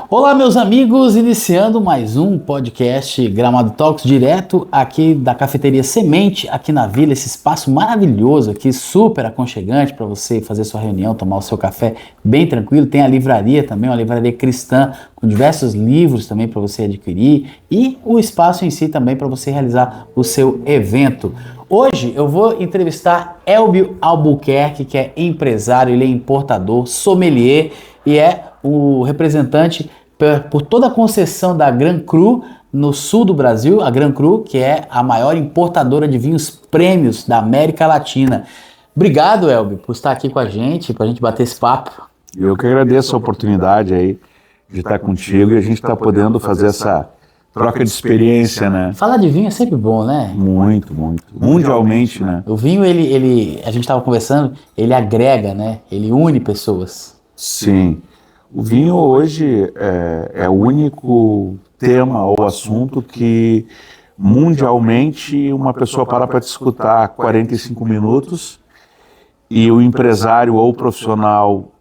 Olá, meus amigos, iniciando mais um podcast Gramado Talks, direto aqui da Cafeteria Semente, aqui na Vila, esse espaço maravilhoso aqui, super aconchegante para você fazer sua reunião, tomar o seu café bem tranquilo. Tem a livraria também, uma livraria cristã, com diversos livros também para você adquirir, e o espaço em si também para você realizar o seu evento. Hoje eu vou entrevistar Elbio Albuquerque, que é empresário, ele é importador, sommelier e é o representante por toda a concessão da Gran Cru no sul do Brasil, a Gran Cru, que é a maior importadora de vinhos prêmios da América Latina. Obrigado, Elbio, por estar aqui com a gente, para a gente bater esse papo. Eu que agradeço a oportunidade aí de estar contigo e a gente está podendo fazer essa troca de experiência, né? Falar de vinho é sempre bom, né? Muito, muito. Mundialmente, né? O vinho, a gente estava conversando, ele agrega, né? Ele une pessoas. Sim. O vinho hoje é o único tema ou assunto que mundialmente uma pessoa para te escutar 45 minutos e o empresário ou profissional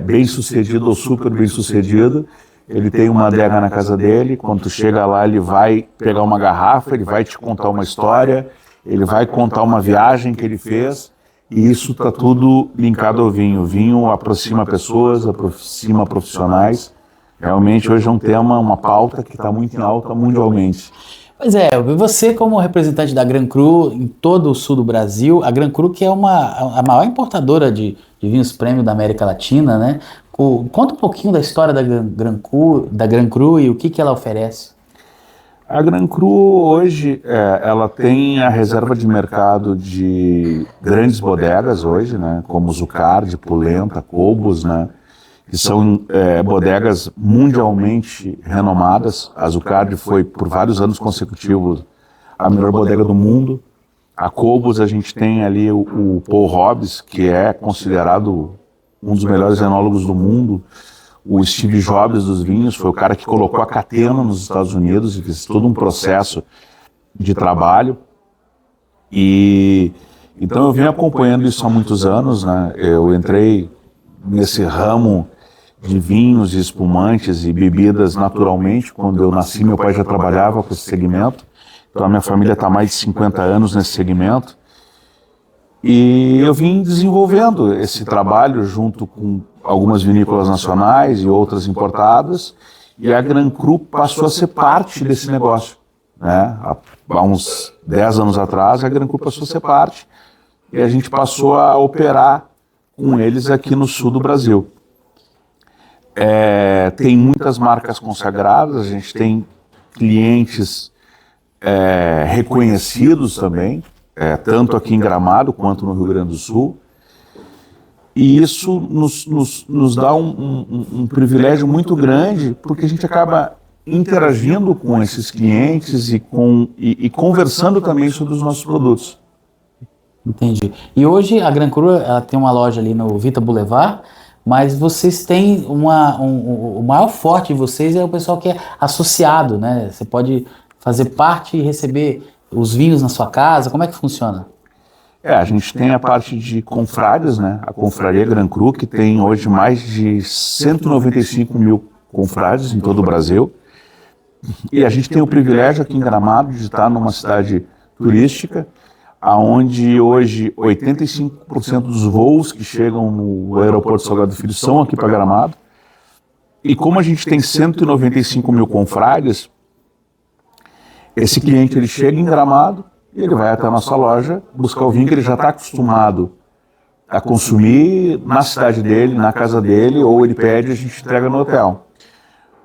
bem-sucedido ou super bem-sucedido, ele tem uma adega na casa dele, quando tu chega lá ele vai pegar uma garrafa, ele vai te contar uma história, ele vai contar uma viagem que ele fez. E isso está tudo linkado ao vinho. O vinho aproxima pessoas, aproxima profissionais. Realmente hoje é um tema, uma pauta que está muito em alta mundialmente. Pois é, você como representante da Gran Cru em todo o sul do Brasil, a Gran Cru que é a maior importadora de vinhos prêmio da América Latina, né? Conta um pouquinho da história da Gran Cru e o que ela oferece. A Gran Cru hoje, ela tem a reserva de mercado de grandes bodegas hoje, né, como Zuccardi, Polenta, Cobos, né, que são bodegas mundialmente renomadas. A Zuccardi foi por vários anos consecutivos a melhor bodega do mundo. A Cobos a gente tem ali o Paul Hobbs, que é considerado um dos melhores enólogos do mundo. O Steve Jobs dos vinhos foi o cara que colocou a catena nos Estados Unidos e fez todo um processo de trabalho. E então eu venho acompanhando isso há muitos anos, né? Eu entrei nesse ramo de vinhos e espumantes e bebidas naturalmente. Quando eu nasci, meu pai já trabalhava com esse segmento. Então a minha família está há mais de 50 anos nesse segmento. E eu vim desenvolvendo esse trabalho junto com algumas vinícolas nacionais e outras importadas, e a Gran Cru passou a ser parte desse negócio, né? Há uns 10 anos atrás, a Gran Cru passou a ser parte, e a gente passou a operar com eles aqui no sul do Brasil. Tem muitas marcas consagradas, a gente tem clientes reconhecidos também, tanto aqui em Gramado quanto no Rio Grande do Sul. E isso nos dá um privilégio muito grande, porque a gente acaba interagindo com esses clientes e conversando também sobre os nossos produtos. Entendi. E hoje a Gran Cru ela tem uma loja ali no Vita Boulevard, mas vocês têm o maior forte de vocês é o pessoal que é associado, né? Você pode fazer parte e receber os vinhos na sua casa. Como é que funciona? A gente tem a parte de confrades, né? A Confraria Gran Cru, que tem hoje mais de 195 mil confrades em todo o Brasil. E a gente tem o privilégio aqui em Gramado de estar numa cidade turística, onde hoje 85% dos voos que chegam no aeroporto Salgado Filho são aqui para Gramado. E como a gente tem 195 mil confrades, esse cliente ele chega em Gramado, e ele vai até a nossa loja buscar o vinho que ele já está acostumado a consumir na cidade dele, na casa dele, ou ele pede e a gente entrega no hotel.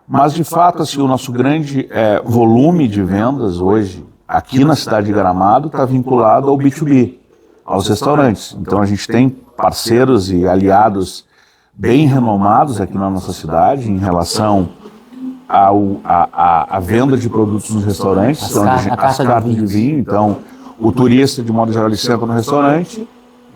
Mas, de fato, assim, o nosso grande volume de vendas hoje, aqui na cidade de Gramado, está vinculado ao B2B, aos restaurantes. Então, a gente tem parceiros e aliados bem renomados aqui na nossa cidade em relação a venda de produtos nos restaurantes, as cartas de vinho. Então, o turista, de modo geral, ele senta no restaurante,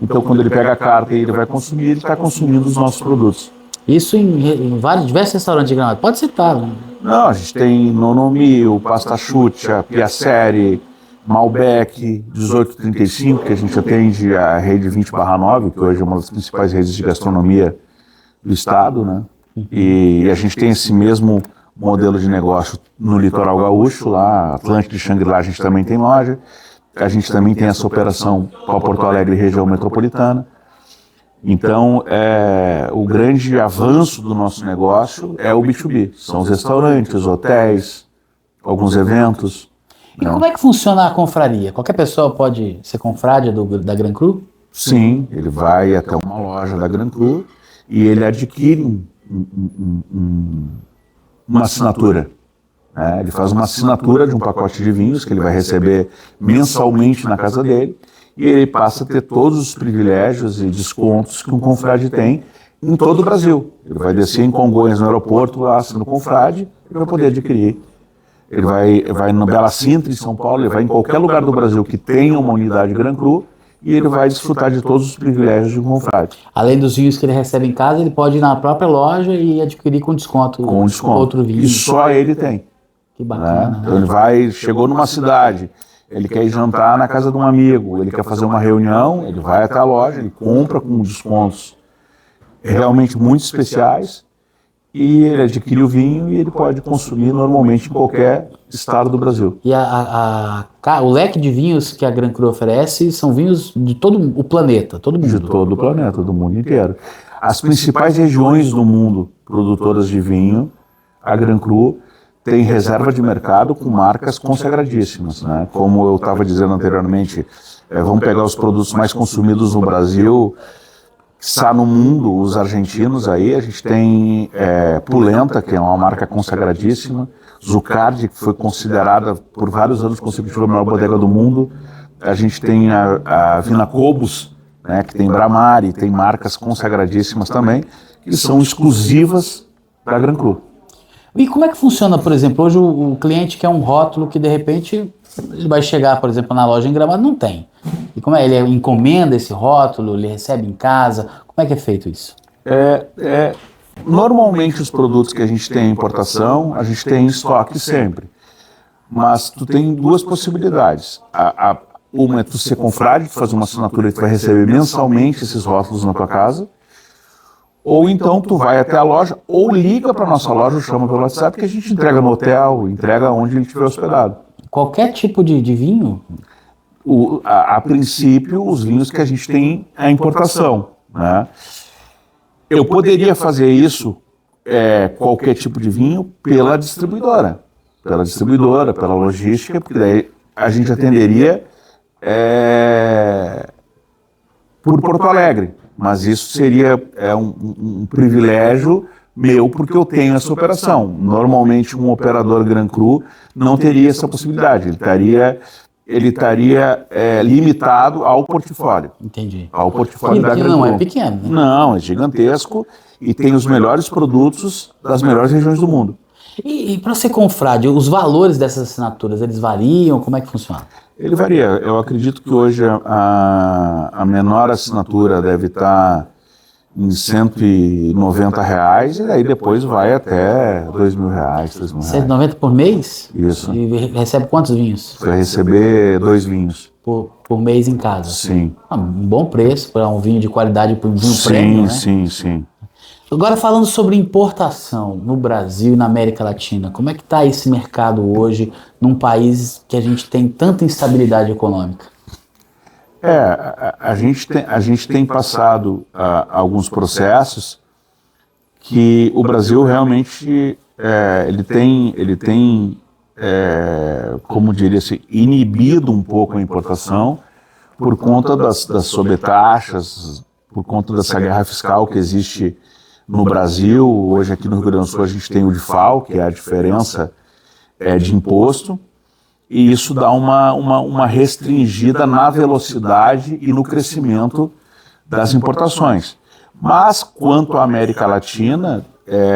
então quando ele pega a carta e ele vai consumir, ele está consumindo os nossos produtos. Isso em diversos restaurantes de Gramado. Pode citar, né? Não, a gente tem Nonomio, Pasta Chuccia, Piacere, Malbec, 1835, que a gente atende a rede 20/9, que hoje é uma das principais redes de gastronomia do estado, né? E a gente tem esse mesmo modelo de negócio no litoral gaúcho, lá, Atlântico e Xangri-Lá, a gente também tem loja. A gente também tem essa operação para Porto Alegre e região metropolitana. Então, o grande avanço do nosso negócio é o B2B. São os restaurantes, hotéis, alguns eventos. E como é que funciona a confraria? Qualquer pessoa pode ser confrade da Gran Cru? Sim, ele vai até uma loja da Gran Cru e ele adquire uma assinatura. Ele faz uma assinatura de um pacote de vinhos que ele vai receber mensalmente na casa dele e ele passa a ter todos os privilégios e descontos que um confrade tem em todo o Brasil. Ele vai descer em Congonhas no aeroporto, lá sendo confrade, ele vai poder adquirir. Ele vai no Bela Sintra, em São Paulo, ele vai em qualquer lugar do Brasil que tenha uma unidade Gran Cru e ele vai desfrutar de todos os privilégios de um confrade. Além dos vinhos que ele recebe em casa, ele pode ir na própria loja e adquirir com desconto. Outro vinho. E só ele tem. Que bacana. Então ele chegou numa cidade, ele quer ir jantar na casa de um amigo, ele quer fazer uma reunião, ele vai até a loja, ele compra com descontos realmente muito especiais e ele adquire o vinho e ele pode consumir normalmente em qualquer estado do Brasil. E o leque de vinhos que a Gran Cru oferece são vinhos de todo o planeta, todo mundo. De todo o planeta, do mundo inteiro. As principais regiões do mundo produtoras de vinho, a Gran Cru tem reserva de mercado com marcas consagradíssimas, né? Como eu estava dizendo anteriormente, vamos pegar os produtos mais consumidos no Brasil, que está no mundo, os argentinos aí, a gente tem Pulenta, que é uma marca consagradíssima, Zucardi, que foi considerada por vários anos consecutivos a maior bodega do mundo, a gente tem a Vinacobos, né, que tem Bramari, tem marcas consagradíssimas também, que são exclusivas da Gran Cru. E como é que funciona, por exemplo, hoje o cliente quer um rótulo que de repente ele vai chegar, por exemplo, na loja em Gramado, não tem. E como é? Ele encomenda esse rótulo, ele recebe em casa, como é que é feito isso? Normalmente os produtos que a gente tem em importação, a gente tem em estoque sempre. Mas tu tem duas possibilidades. Uma é tu ser confrade, fazer uma assinatura e tu vai receber mensalmente esses rótulos na tua casa. Ou então tu vai até a loja, ou liga para a nossa loja, chama pelo WhatsApp, que a gente entrega no hotel, entrega onde ele estiver hospedado. Qualquer tipo de vinho? A princípio, os vinhos que a gente tem é a importação, né? Eu poderia fazer isso, qualquer tipo de vinho, pela distribuidora, pela logística, porque daí a gente atenderia por Porto Alegre. Mas isso seria um privilégio meu, porque eu tenho essa operação. Normalmente, um operador Gran Cru não teria essa possibilidade. Ele estaria limitado ao portfólio. Entendi. Ao portfólio da Gran Cru. Não é pequeno, né? Não, é gigantesco e tem os melhores produtos das melhores regiões do mundo. E para ser confrade, os valores dessas assinaturas, eles variam? Como é que funciona? Ele varia. Eu acredito que hoje a menor assinatura deve estar em R$190 e aí depois vai até R$2.000, R$3.000. R$190 por mês? Isso. E recebe quantos vinhos? Você vai receber 2 vinhos. Por mês em casa? Sim. Um bom preço para um vinho de qualidade, para um vinho premium, né? Sim. Agora falando sobre importação no Brasil e na América Latina, como é que está esse mercado hoje num país que a gente tem tanta instabilidade econômica? A gente tem passado alguns processos que o Brasil realmente ele tem como diria assim, inibido um pouco a importação por conta das sobretaxas, por conta dessa guerra fiscal que existe no Brasil. Hoje aqui no Rio Grande do Sul a gente tem o DIFAL, que é a diferença de imposto, e isso dá uma restringida na velocidade e no crescimento das importações. Mas quanto à América Latina,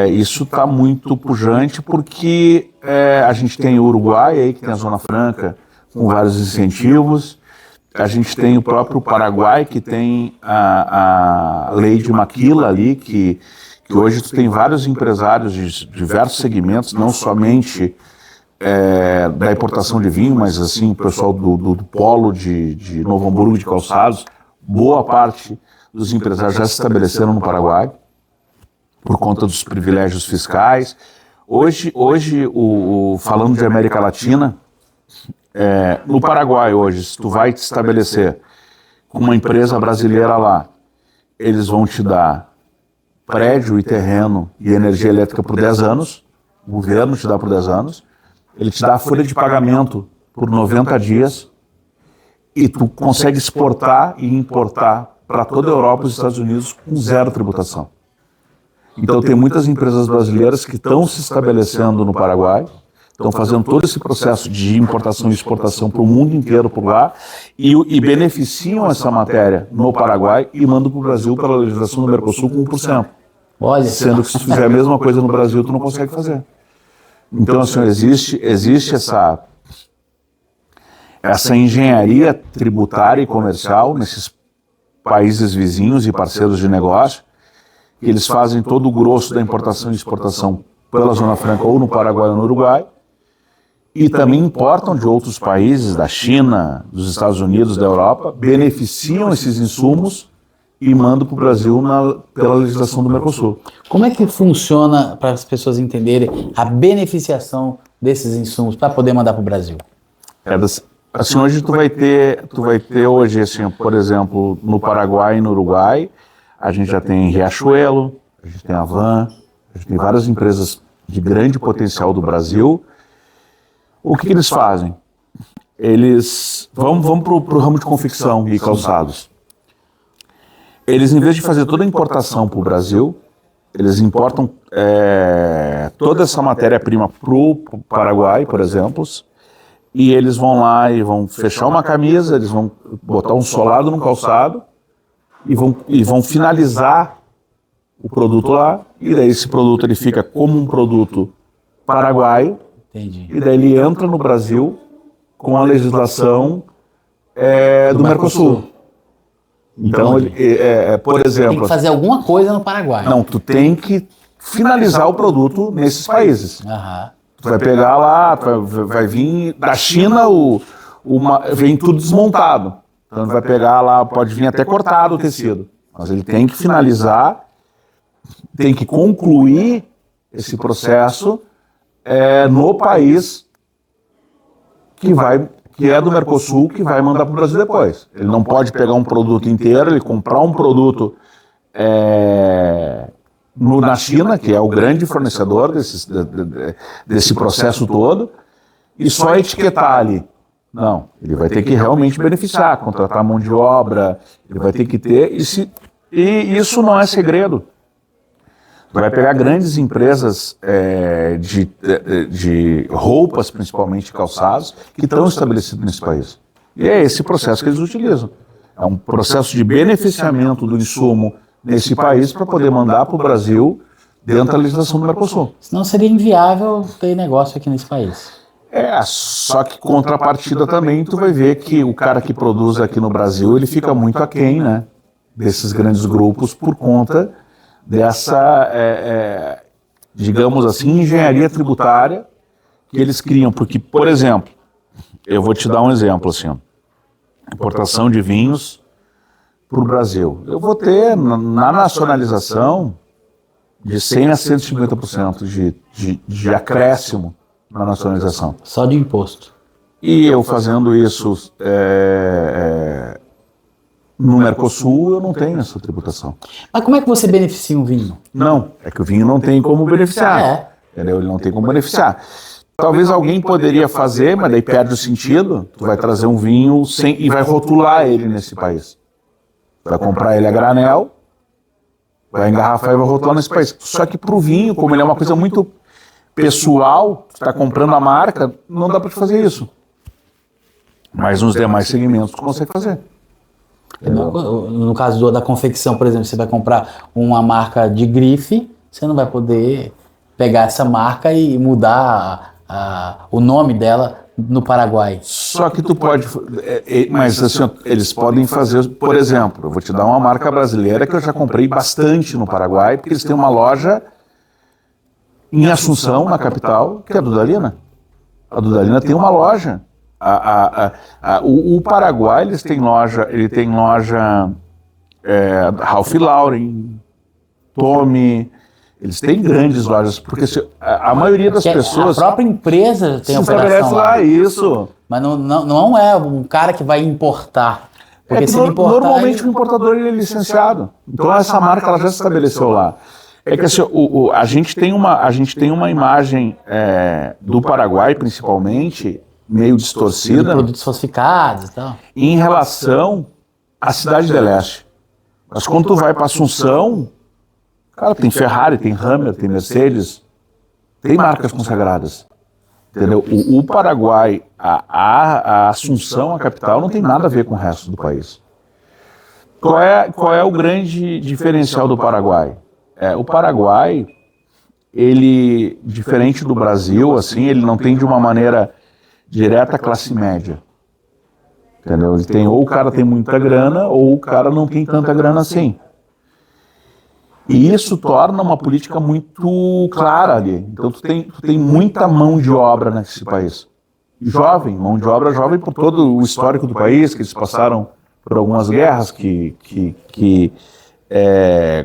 isso está muito pujante, porque a gente tem o Uruguai, aí, que tem a Zona Franca, com vários incentivos. A gente tem o próprio Paraguai, que tem a lei de Maquila ali, que hoje tu tem vários empresários de diversos segmentos, não somente da importação de vinho, mas assim, o pessoal do polo de Novo Hamburgo de calçados, boa parte dos empresários já se estabeleceram no Paraguai. por conta dos privilégios fiscais. Hoje falando de América Latina, no Paraguai hoje, se tu vai te estabelecer com uma empresa brasileira lá, eles vão te dar prédio e terreno e energia elétrica por 10 anos, o governo te dá por 10 anos, ele te dá a folha de pagamento por 90 dias e tu consegue exportar e importar para toda a Europa e os Estados Unidos com zero tributação. Então tem muitas empresas brasileiras que estão se estabelecendo no Paraguai, estão fazendo todo esse processo de importação e exportação para o mundo inteiro por lá e beneficiam essa matéria no Paraguai e mandam para o Brasil pela legislação do Mercosul com 1%. Olha, sendo que se fizer a mesma coisa no Brasil, tu não consegue fazer. Então, assim, existe essa engenharia tributária e comercial nesses países vizinhos e parceiros de negócio, que eles fazem todo o grosso da importação e exportação pela Zona Franca ou no Paraguai ou no Uruguai, e também importam de outros países, da China, dos Estados Unidos, da Europa, beneficiam esses insumos e mandam para o Brasil pela legislação do Mercosul. como é que funciona, para as pessoas entenderem, a beneficiação desses insumos para poder mandar para o Brasil? Assim, hoje tu vai ter hoje, assim, por exemplo, no Paraguai e no Uruguai, a gente já tem Riachuelo, a gente tem a Van, a gente tem várias empresas de grande potencial do Brasil. O que eles fazem? Vamos para o ramo de confecção e calçados. Eles, em vez de fazer toda a importação para o Brasil, eles importam toda essa matéria-prima para o Paraguai, por exemplo, e eles vão lá e vão fechar uma camisa, eles vão botar um solado no calçado e vão finalizar o produto lá, e daí esse produto ele fica como um produto paraguaio. Entendi. E daí ele entra no Brasil com a legislação do Mercosul. Então, por exemplo... Tem que fazer alguma coisa no Paraguai. Não, tu tem que finalizar o produto nesses países. Aham. Tu vai pegar lá, vai vir da China, vem tudo desmontado. Então vai pegar lá, pode vir até cortado o tecido. Mas ele tem que finalizar, tem que concluir esse processo no país que é do Mercosul, que vai mandar para o Brasil depois. Ele não pode pegar um produto inteiro, ele comprar um produto na China, que é o grande fornecedor desse processo todo, e só etiquetar ali. Não, ele vai ter que realmente beneficiar, contratar mão de obra, ele vai ter que ter, e isso não é segredo. Tu vai pegar grandes empresas de roupas, principalmente calçados, que estão estabelecidas nesse país. E é esse processo que eles utilizam. É um processo de beneficiamento do insumo nesse país para poder mandar para o Brasil dentro da legislação do Mercosul. Senão seria inviável ter negócio aqui nesse país. Só que contrapartida também tu vai ver que o cara que produz aqui no Brasil, ele fica muito aquém, né, desses grandes grupos por conta dessa, digamos assim, engenharia tributária que eles criam. Porque, por exemplo, eu vou te dar um exemplo, assim, ó, importação de vinhos para o Brasil. Eu vou ter, na nacionalização, de 100% a 150% de acréscimo na nacionalização. Só de imposto. E eu fazendo isso no Mercosul, eu não tenho essa tributação. Mas como é que você beneficia um vinho? Não, é que o vinho não tem como beneficiar. Entendeu? Ele não tem como beneficiar. Talvez alguém poderia fazer, mas daí perde o sentido. Tu vai trazer um vinho e vai rotular ele nesse país. Vai comprar ele a granel, vai engarrafar e vai rotular nesse país. Só que para o vinho, como ele é uma coisa muito pessoal, tu está comprando a marca, não dá para te fazer isso. Mas nos demais segmentos tu consegue fazer. No caso da confecção, por exemplo, você vai comprar uma marca de grife, você não vai poder pegar essa marca e mudar o nome dela no Paraguai. Só que tu pode, mas assim, eles podem fazer, por exemplo, eu vou te dar uma marca brasileira que eu já comprei bastante no Paraguai, porque eles têm uma loja em Assunção, na capital, que é a Dudalina. A Dudalina tem uma loja. O Paraguai, ele tem loja Ralph Lauren, Tommy, Eles têm grandes lojas, porque a maioria das pessoas... A própria empresa tem se operação estabelece lá, lá. isso. Mas não é um cara que vai importar. Porque se ele importar, normalmente o importador ele é licenciado. Então essa marca ela já se estabeleceu lá. É que assim, a gente tem uma imagem do Paraguai, principalmente, meio distorcida. Produtos falsificados e tal. Em relação à Cidade do Leste. Mas quando tu vai para Assunção, cara, tem Ferrari, tem Hammer, tem Mercedes, tem marcas consagradas. Entendeu? O Paraguai, a Assunção, a capital, não tem nada a ver com o resto do país. Qual é o grande diferencial do Paraguai? O Paraguai, ele, diferente do Brasil, assim, ele não tem de uma maneira direta a classe média. Entendeu? Ele tem, ou o cara tem muita grana, ou o cara não tem tanta grana assim. E isso torna uma política muito clara ali. Então tu tem muita mão de obra nesse país. Jovem, mão de obra jovem por todo o histórico do país, que eles passaram por algumas guerras que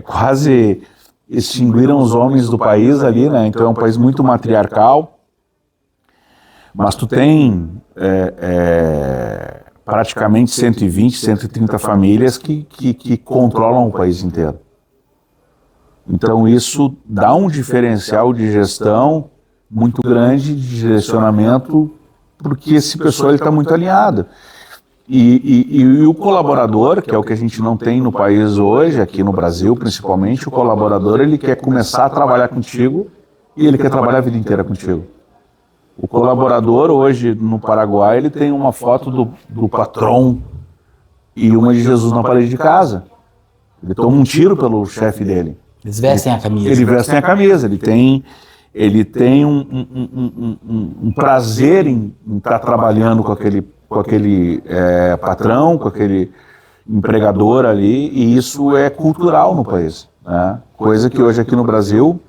quase extinguiram os homens do país ali, né? Então é um país muito matriarcal. Mas tu tem praticamente 120, 130 famílias que controlam o país inteiro. Então isso dá um diferencial de gestão muito grande, de direcionamento, porque esse pessoal está muito alinhado. E o colaborador, que é o que a gente não tem no país hoje, aqui no Brasil principalmente, o colaborador ele quer começar a trabalhar contigo e ele quer trabalhar a vida inteira contigo. O colaborador hoje no Paraguai, ele tem uma foto do patrão e uma de Jesus na parede de casa. Ele toma um tiro pelo chefe dele. Eles vestem a camisa. Ele vestem a camisa, ele tem um prazer em estar trabalhando com aquele patrão, com aquele empregador ali, e isso é cultural no país, né? Coisa que hoje aqui no Brasil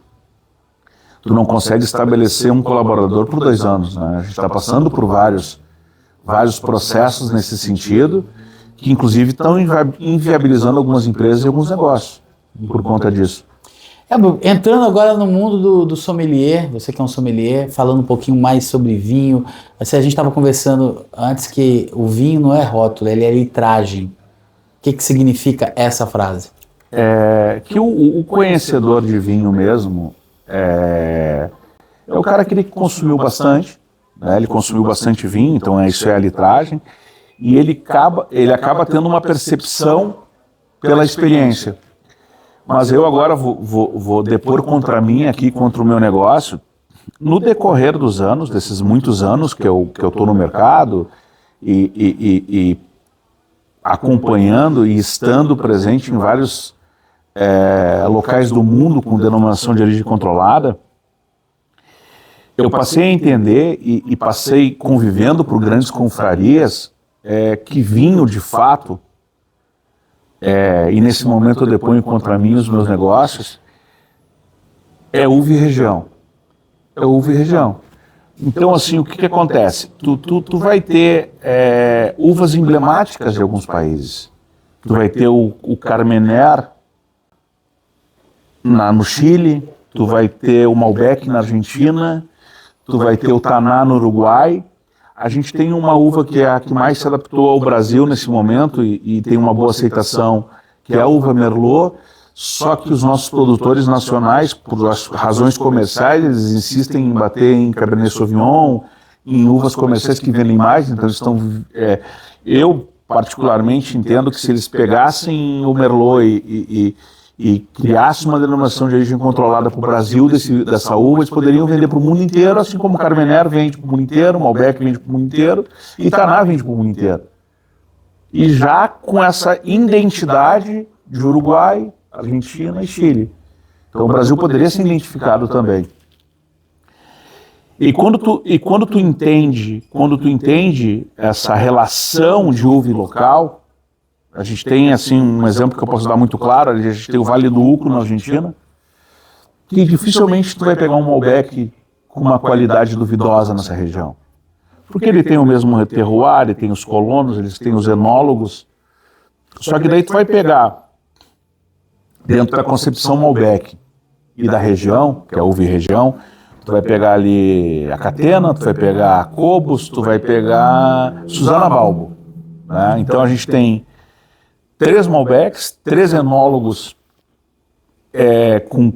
tu não consegue estabelecer um colaborador por 2 anos, né? A gente está passando por vários processos nesse sentido, que inclusive estão inviabilizando algumas empresas e alguns negócios por conta disso. Entrando agora no mundo do sommelier, você que é um sommelier, falando um pouquinho mais sobre vinho. Assim, a gente estava conversando antes que o vinho não é rótulo, ele é litragem. O que significa essa frase? Que o conhecedor de vinho mesmo é o cara que ele consumiu bastante, né? Ele consumiu bastante vinho, então isso é a litragem, e ele acaba tendo uma percepção pela experiência. Mas eu agora vou depor contra mim aqui, contra o meu negócio. No decorrer dos anos, desses muitos anos que eu estou no mercado e acompanhando e estando presente em vários locais do mundo com denominação de origem controlada, eu passei a entender e passei convivendo por grandes confrarias que vinho de fato, e nesse momento eu deponho contra mim os meus negócios, é uva e região. É uva e região. Então, assim, o que acontece? Tu vai ter uvas emblemáticas de alguns países. Tu vai ter o Carmener no Chile, tu vai ter o Malbec na Argentina, tu vai ter o Taná no Uruguai. A gente tem uma uva que é a que mais se adaptou ao Brasil nesse momento e tem uma boa aceitação, que é a uva Merlot, só que os nossos produtores nacionais, por razões comerciais, eles insistem em bater em Cabernet Sauvignon, em uvas comerciais que vendem mais, então eles estão... eu, particularmente, entendo que se eles pegassem o Merlot e criassem uma denominação de origem controlada para o Brasil dessa uva, eles poderiam vender para o mundo inteiro, assim como o Carmener vende para o mundo inteiro, o Malbec vende para o mundo inteiro, e Taná vende para o mundo inteiro. E já com essa identidade de Uruguai, Argentina e Chile. Então o Brasil poderia ser identificado também. E quando tu entende essa relação de uva e local, a gente tem assim um exemplo que eu posso dar muito claro, a gente tem o Vale do Uco na Argentina, que dificilmente tu vai pegar um Malbec com uma qualidade duvidosa nessa região. Porque ele tem o mesmo terroir, ele tem os colonos, eles têm os enólogos, só que daí tu vai pegar dentro da concepção Malbec e da região, que é a uva e região, tu vai pegar ali a Catena, tu vai pegar a Cobos, tu vai pegar Suzana Balbo, né? Então a gente tem 3 Malbecs, 3 enólogos com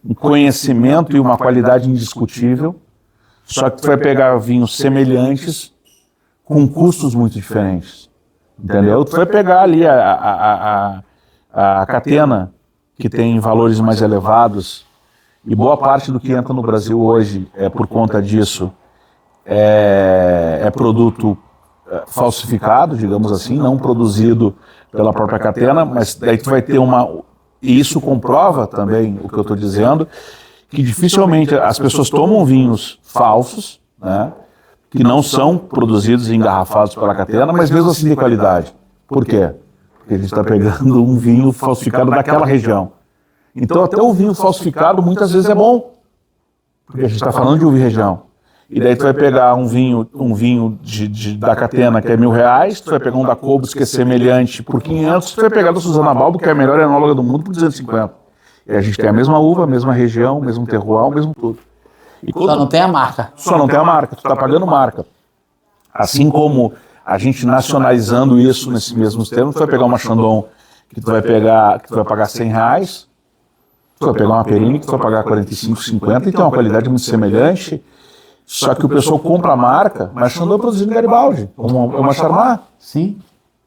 um conhecimento e uma qualidade indiscutível, só que tu vai pegar vinhos semelhantes com custos muito diferentes, entendeu? Tu vai pegar ali a Catena, que tem valores mais elevados, e boa parte do que entra no Brasil hoje por conta disso é produto falsificado, digamos assim, não produzido pela própria Catena, mas daí tu vai ter e isso comprova também o que eu estou dizendo, que dificilmente as pessoas tomam vinhos falsos, né, que não são produzidos e engarrafados pela Catena, mas mesmo assim de qualidade. Por quê? Porque a gente está pegando um vinho falsificado daquela região. Então até o vinho falsificado muitas vezes é bom, porque a gente está falando de uva e região. E daí tu vai pegar um vinho da Catena, que é R$1.000, tu vai pegar um da Cobos, que é semelhante, por 500, tu vai pegar da Suzana Balbo, que é a melhor enóloga do mundo, por 250. E a gente tem a mesma uva, a mesma região, o mesmo terroir, o mesmo tudo. Só não tem a marca. Só não tem a marca, tu está pagando marca. Assim como a gente nacionalizando isso nesses mesmos termos, tu vai pegar uma Chandon que tu vai pagar R$100, tu vai pegar uma Perini que tu vai pagar 45, 50 e tem uma qualidade muito semelhante, só que o pessoal compra a marca, mas Chandon é produzido em Garibaldi, uma Charmat. Sim.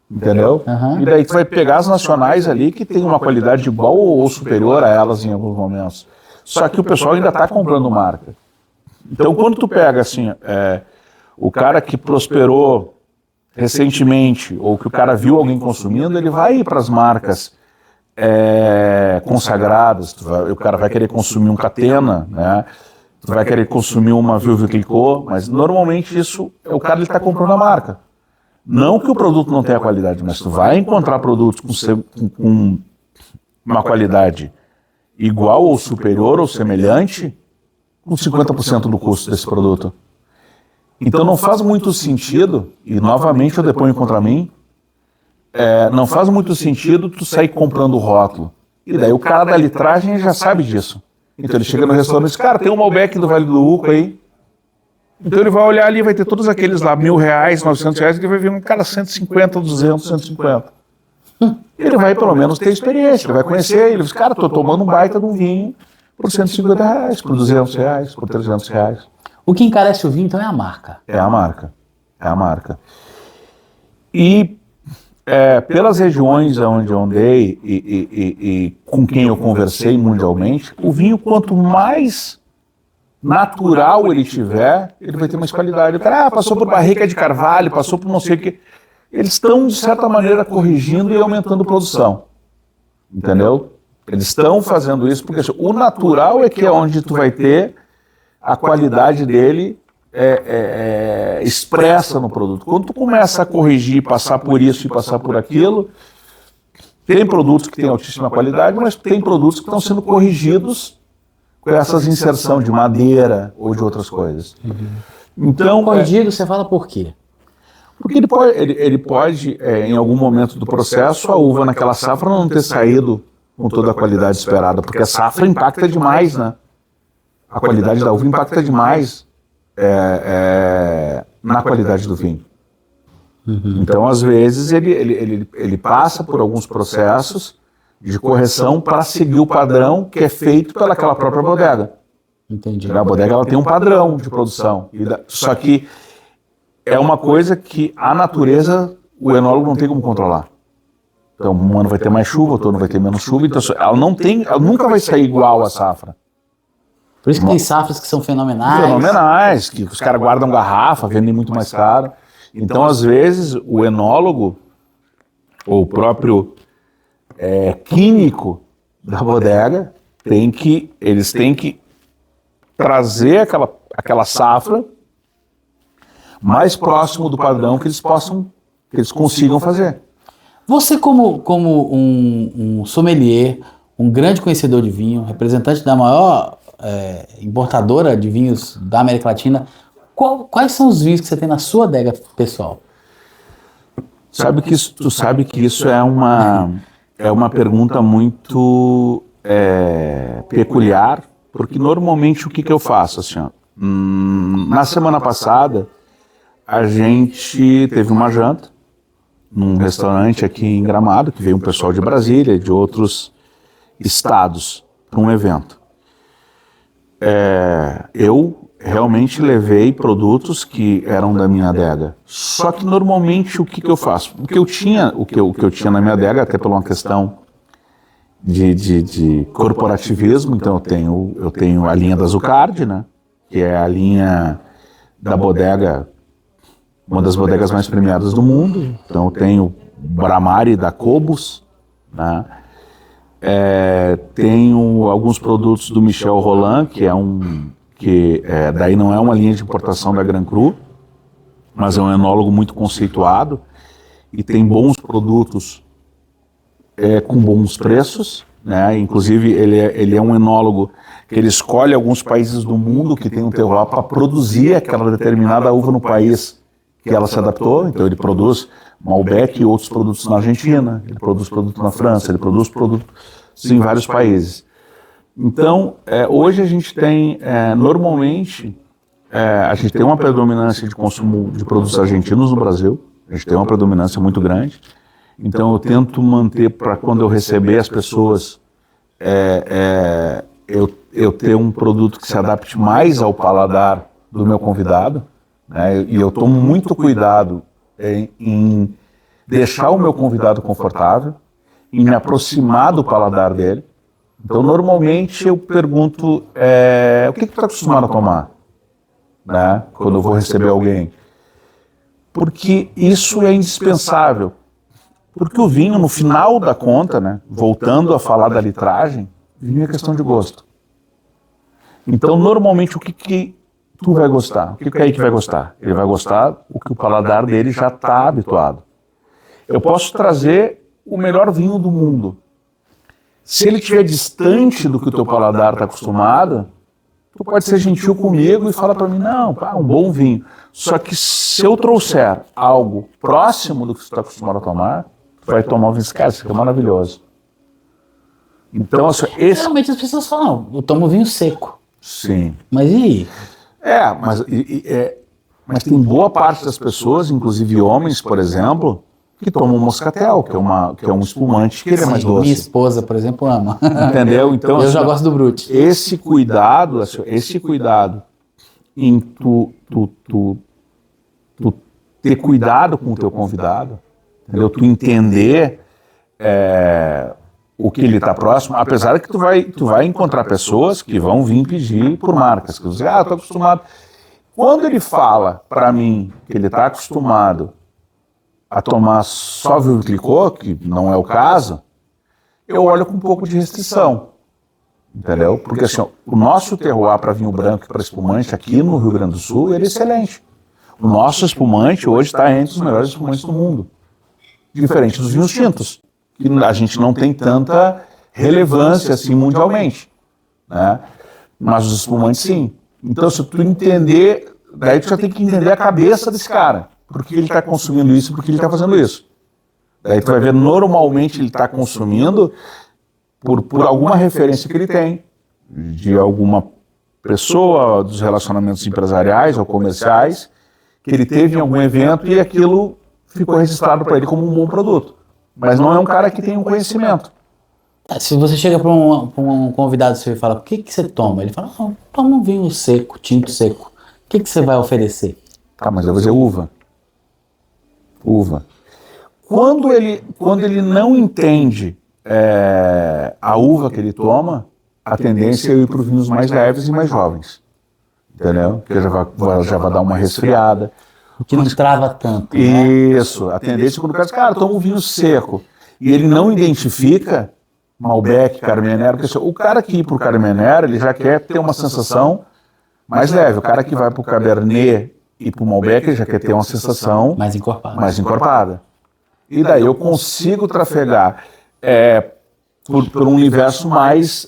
Entendeu? Uhum. E daí tu vai pegar as nacionais ali que tem uma qualidade igual ou superior a elas em alguns momentos. Só que o pessoal ainda está comprando marca. Então quando tu pega assim, o cara que prosperou recentemente, ou que o cara viu alguém consumindo, ele vai ir para as marcas consagradas, o cara vai querer consumir um Catena, né? Tu vai querer consumir uma Veuve Clicquot, mas normalmente isso, o cara está comprando a marca. Não que o produto não tenha qualidade, mas tu vai encontrar produtos com uma qualidade igual ou superior ou semelhante com 50% do custo desse produto. Então não faz muito sentido, e novamente eu deponho contra mim, não faz muito sentido tu sair comprando o rótulo. E daí o cara da litragem já sabe disso. Então ele chega no restaurante e diz, cara, tem um Malbec do Vale do Uco aí. Então ele vai olhar ali, vai ter todos aqueles lá, R$1.000, R$900, e ele vai ver um cara 150, 200, 150. Ele vai pelo menos ter experiência, ele vai conhecer, ele diz, cara, tô tomando um baita de um vinho por R$150, por R$200, por R$300. O que encarece o vinho, então, é a marca. É a marca, é a marca. E pelas regiões onde eu andei e com quem eu conversei mundialmente, o vinho, quanto mais natural ele tiver, ele vai ter mais qualidade. O cara passou por barrica de carvalho, passou por não sei o que. Eles estão, de certa maneira, corrigindo e aumentando a produção. Entendeu? Eles estão fazendo isso porque o natural é que é onde tu vai ter a qualidade dele expressa no produto. Quando tu começa a corrigir, passar por isso e passar por aquilo, tem produtos que têm altíssima qualidade, mas tem produtos que estão sendo corrigidos com essas inserção de madeira ou de outras coisas. Uhum. Então, corrigido, você fala por quê? Porque ele pode em algum momento do processo, a uva naquela safra não ter saído com toda a qualidade esperada, porque a safra impacta demais, né? A qualidade da uva impacta demais na qualidade do vinho. Uhum. Então, às vezes, ele passa por alguns processos de correção para seguir o padrão que é feito pelaquela própria bodega. Entendi. A bodega ela tem um padrão de produção. Só que é uma coisa que a natureza, o enólogo não tem como controlar. Então, um ano vai ter mais chuva, outro ano vai ter menos chuva. Então, ela nunca vai sair igual a safra. Por isso que tem safras que são fenomenais. Fenomenais, que os caras guardam garrafa, vendem muito mais caro. Então, às vezes, o enólogo, ou o próprio químico da bodega, eles têm que trazer aquela safra mais próximo do padrão que eles consigam fazer. Você como um sommelier, um grande conhecedor de vinho, representante da maior importadora de vinhos da América Latina, quais são os vinhos que você tem na sua adega pessoal? Tu sabe que isso é uma pergunta muito peculiar, porque normalmente o que eu faço? Assim, ó, na semana passada, a gente teve uma janta num restaurante aqui em Gramado, que veio um pessoal de Brasília, de outros estados, para um evento. Eu realmente levei produtos que eram da minha adega. Só que normalmente o que eu faço? O que eu tinha na minha adega, até por uma questão de corporativismo, então eu tenho a linha da Zucard, né, que é a linha da bodega, uma das bodegas mais premiadas do mundo. Então eu tenho Bramari da Cobos, né? Tenho alguns produtos do Michel Roland, daí não é uma linha de importação da Gran Cru, mas é um enólogo muito conceituado e tem bons produtos com bons preços, né? Inclusive ele é um enólogo que ele escolhe alguns países do mundo que tem um terroir para produzir aquela determinada uva no país que ela se adaptou. Então ele produz Malbec e outros produtos na Argentina, ele produz produto na França, ele produz produtos em vários países. Então, hoje a gente tem, normalmente, a gente tem uma predominância de consumo de produtos argentinos no Brasil, a gente tem uma predominância muito grande. Então eu tento manter para quando eu receber as pessoas, eu ter um produto que se adapte mais ao paladar do meu convidado, né? E eu tomo muito cuidado em deixar o meu convidado confortável, em me aproximar do paladar dele. Então normalmente eu pergunto, o que tu está acostumado a tomar, né? Quando eu vou receber alguém. Porque isso é indispensável. Porque o vinho, no final da conta, né, voltando a falar da litragem, vinho é questão de gosto. Então, normalmente, o que tu vai gostar? O que o Kaique vai gostar? Ele vai gostar o que o paladar dele já está habituado. Eu posso trazer o melhor vinho do mundo. Se ele estiver distante do que o teu paladar está acostumado, tu pode ser gentil comigo e falar para mim, não, um bom vinho. Só que se eu trouxer algo próximo do que você está acostumado a tomar, tu vai tomar um vinho, cara, isso aqui é maravilhoso. Então, assim, Geralmente as pessoas falam, eu tomo vinho seco. Sim. Mas e aí? Mas tem boa parte das pessoas, inclusive homens, por exemplo, que tomam moscatel, que é um espumante que ele é mais doce. Minha esposa, por exemplo, ama. Entendeu? Então, eu já gosto do Brut. Esse cuidado em tu ter cuidado com o teu convidado, entendeu? Tu entender o que ele está próximo, apesar de que tu vai encontrar pessoas que vão vir pedir por marcas, que vão dizer, eu estou acostumado. Quando ele fala para mim que ele está acostumado a tomar só Veuve Clicquot, que não é o caso, eu olho com um pouco de restrição, entendeu? Porque assim, o nosso terroir para vinho branco e para espumante aqui no Rio Grande do Sul, ele é excelente. O nosso espumante hoje está entre os melhores espumantes do mundo, diferente dos vinhos tintos, que a gente não tem tanta relevância assim mundialmente, né? Mas os espumantes sim. Então, se tu entender, daí tu já tem que entender a cabeça desse cara. Por que ele está consumindo isso, por que ele está fazendo isso. Daí tu vai ver, normalmente ele está consumindo por alguma referência que ele tem, de alguma pessoa, dos relacionamentos empresariais ou comerciais, que ele teve em algum evento e aquilo ficou registrado para ele como um bom produto. Mas não é um cara que tem um conhecimento. Se você chega para um convidado seu e fala, o que você toma? Ele fala, toma um vinho seco, tinto seco. O que você vai oferecer? Tá, mas eu vou dizer uva. Uva. Quando ele não entende a uva que ele toma, a tendência é ir para os vinhos mais leves e mais jovens. Entendeu? Porque já vai dar uma resfriada. Que não trava tanto. Isso. Né? A tendência é quando o cara toma um vinho seco e ele não identifica Malbec, Carmenère, porque o cara que ir para o Carmenère, ele já quer ter uma sensação mais leve. O cara que vai para o Cabernet e para o Malbec, ele já quer ter uma sensação mais encorpada. E daí eu consigo trafegar por um universo mais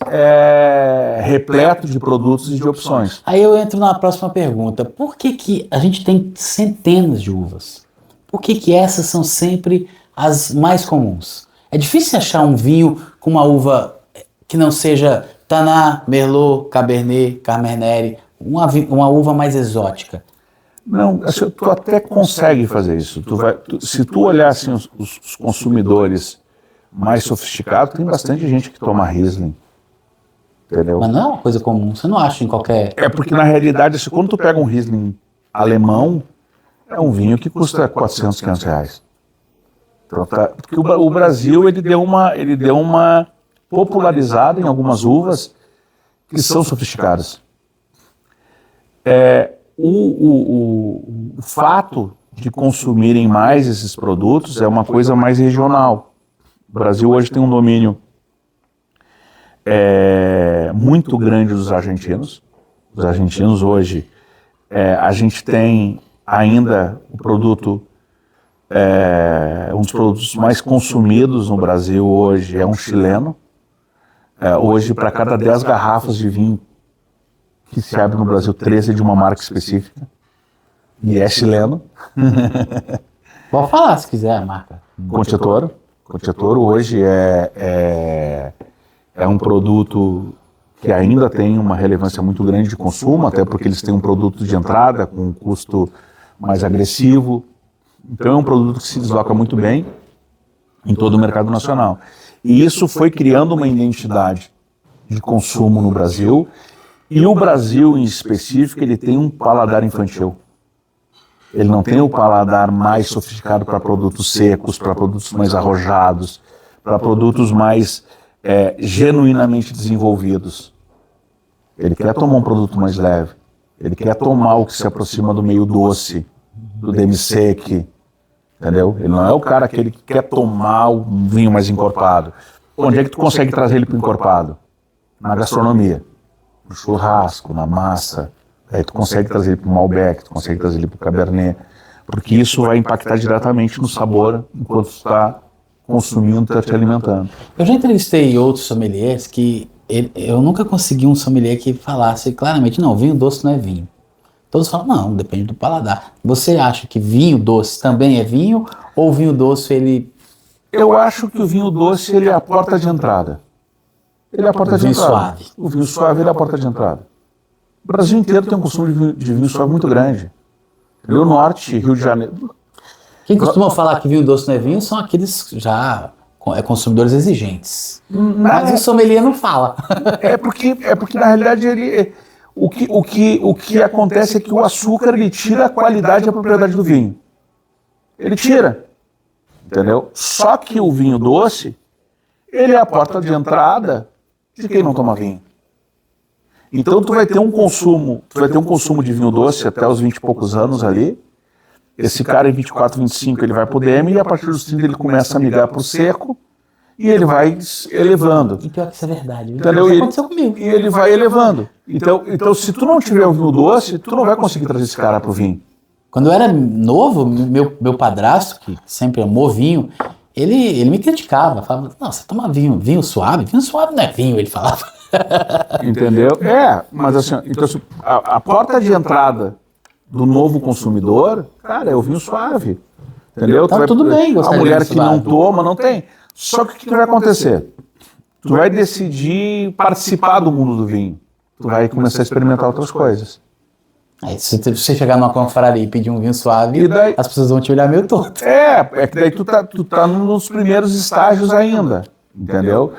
repleto de produtos e de opções. Aí eu entro na próxima pergunta. Por que a gente tem centenas de uvas? Por que essas são sempre as mais comuns? É difícil achar um vinho com uma uva que não seja Taná, Merlot, Cabernet, Carmenère, uma uva mais exótica? Não, assim, tu até consegue fazer isso. Se tu olhar assim, os consumidores mais sofisticados, tem bastante gente que toma Riesling. Entendeu? Mas não é uma coisa comum, você não acha em qualquer... É porque na realidade, assim, quando tu pega um Riesling alemão, é um vinho que custa 400, 500 reais. Então, porque o Brasil ele deu uma popularizada em algumas uvas que são sofisticadas. O fato de consumirem mais esses produtos é uma coisa mais regional. O Brasil hoje tem um domínio muito grande dos argentinos. Os argentinos hoje, a gente tem ainda o produto, um dos produtos mais consumidos no Brasil hoje é um chileno. Hoje, para cada 10 garrafas de vinho que se abre no Brasil, 13 é de uma marca específica. E é chileno. Pode falar se quiser a marca. Conte Toro hoje é um produto que ainda tem uma relevância muito grande de consumo, até porque eles têm um produto de entrada com um custo mais agressivo. Então é um produto que se desloca muito bem em todo o mercado nacional. E isso foi criando uma identidade de consumo no Brasil. E o Brasil, em específico, ele tem um paladar infantil. Ele não tem o paladar mais sofisticado para produtos secos, para produtos mais arrojados, para produtos mais genuinamente desenvolvidos. Ele quer tomar um produto mais leve. Ele quer tomar o que se aproxima do meio doce, do demi-sec, entendeu? Ele não é o cara aquele que quer tomar um vinho mais encorpado. Onde é que tu consegue trazer ele para o encorpado? Na gastronomia, no churrasco, na massa. Aí tu consegue trazer ele para o Malbec, tu consegue trazer ele para o Cabernet, porque isso vai impactar diretamente no sabor enquanto tu está consumindo, está te alimentando. Eu já entrevistei outros sommeliers que eu nunca consegui um sommelier que falasse claramente, não, vinho doce não é vinho. Todos falam, não, depende do paladar. Você acha que vinho doce também é vinho, ou vinho doce ele... Eu acho que o vinho doce ele é a porta de entrada. Ele é a porta de entrada. Suave. O vinho suave ele é a porta de entrada. O Brasil inteiro tem um consumo de vinho suave muito grande. Rio Norte, Rio de Janeiro. Quem costuma falar que vinho doce não é vinho são aqueles já consumidores exigentes. Mas o sommelier não fala. É porque na realidade o que acontece é que o açúcar ele tira a qualidade e a propriedade do vinho. Ele tira. Entendeu? Só que o vinho doce, ele é a porta de entrada de quem não toma vinho. Então tu vai ter um consumo de vinho doce até os 20 e poucos anos ali. Esse cara em 24, 25 ele vai pro demi e a partir dos 30 ele começa a migrar pro seco e ele vai elevando. E pior que isso é verdade. Entendeu? Isso aconteceu comigo. E ele vai elevando. Então se tu não tiver o vinho doce, tu não vai conseguir trazer esse cara pro vinho. Quando eu era novo, meu padrasto, que sempre amou vinho, ele me criticava, falava, não, você toma vinho suave não é vinho, ele falava. Entendeu? Mas assim, então, a porta de entrada do novo consumidor, cara, é o vinho suave. Entendeu? Tá tudo bem gostar a de mulher vinho que suave. não toma, não tem. Só que o que vai acontecer? Tu vai decidir participar do mundo do vinho. Tu vai começar a experimentar outras coisas. Aí, se você chegar numa confraria e pedir um vinho suave, E daí- as pessoas vão te olhar meio torto. É que daí tu tá nos primeiros estágios ainda, entendeu?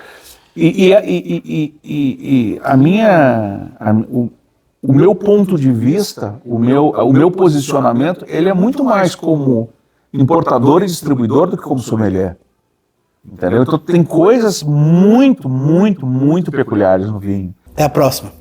O meu ponto de vista, o meu posicionamento, ele é muito mais como importador e distribuidor do que como sommelier. Entendeu? Então tem coisas muito, muito, muito peculiares no vinho. Até a próxima.